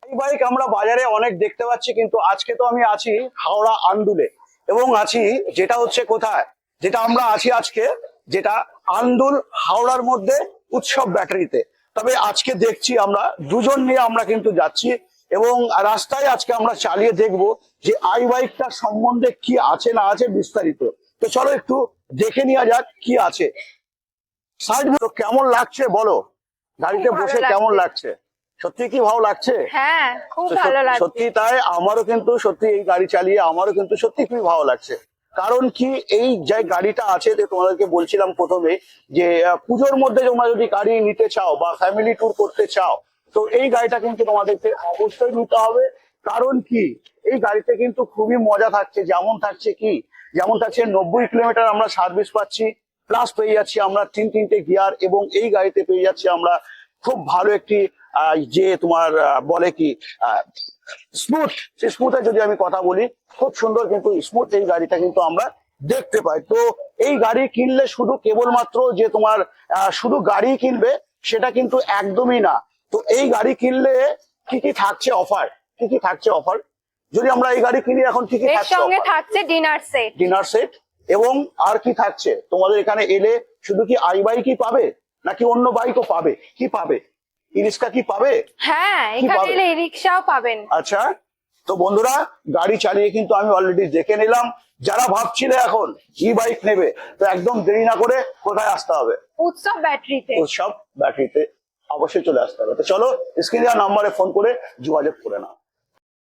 এই বাইক আমরা বাজারে অনেক দেখতে পাচ্ছি, কিন্তু আজকে তো আমি আছি হাওড়া আন্দুলে এবং আছি যেটা হচ্ছে কোথায়, যেটা আমরা আছি আজকে, যেটা আন্দুল হাওড়ার মধ্যে উৎসব ব্যাটারিতে। তবে আজকে দেখছি আমরা দুজন নিয়ে আমরা কিন্তু যাচ্ছি এবং রাস্তায় আজকে আমরা চালিয়ে দেখব যে আই বাইকটার সম্বন্ধে কি আছে না আছে বিস্তারিত। তো চলো একটু দেখে নেওয়া যাক কি আছে। সাইড কেমন লাগছে বলো, গাড়িতে বসে কেমন লাগছে? সত্যি কি ভালো লাগছে? হ্যাঁ, খুব ভালো লাগছে। সত্যি তাই, আমারও কিন্তু সত্যি এই গাড়ি চালিয়ে আমারও কিন্তু সত্যি খুবই ভালো লাগছে। কারণ কি, এই যে গাড়িটা আছে, তোমাদেরকে বলছিলাম প্রথমে যে পুজোর মধ্যে তোমরা যদি গাড়ি নিতে চাও বা ফ্যামিলি ট্যুর করতে চাও, তো এই গাড়িটা কিন্তু তোমাদেরকে অবশ্যই নিতে হবে। কারণ কি, এই গাড়িতে কিন্তু খুবই মজা থাকছে। যেমন থাকছে 90 কিলোমিটার আমরা সার্ভিস পাচ্ছি, প্লাস পেয়ে যাচ্ছি আমরা তিনটে গিয়ার, এবং এই গাড়িতে পেয়ে যাচ্ছি আমরা খুব ভালো একটি যে তোমার বলে কি স্মুথ, সেই স্মুথের যদি আমি কথা বলি, খুব সুন্দর কিন্তু স্মুথ এই গাড়িটা কিন্তু আমরা দেখতে পাই। তো এই গাড়ি কিনলে শুধু কেবলমাত্র যে তোমার শুধু গাড়ি কিনবে সেটা কিন্তু একদমই না। তো এই গাড়ি কিনলে কি কি থাকছে অফার, যদি আমরা এই গাড়ি কিনি এখন কি কি এর থাকছে? সঙ্গে থাকছে ডিনার সেট এবং আর কি থাকছে তোমাদের এখানে এলে? শুধু কি আই বাইকই পাবে নাকি অন্য বাইকও পাবে? কি পাবে? ই রিক্সা কি পাবে? হ্যাঁ, এখানে এলে রিকশাও পাবেন। আচ্ছা, তো বন্ধুরা গাড়ি চালিয়ে কিন্তু আমি অলরেডি দেখে নিলাম। যারা ভাবছিলে এখন ই বাইক নেবে, তো একদম দেরি না করে কোথায় আসতে হবে? উৎসব ব্যাটারিতে অবশ্যই চলে আসতে হবে। তো চলো স্ক্রিনে নাম্বারে ফোন করে যোগাযোগ করে নাও।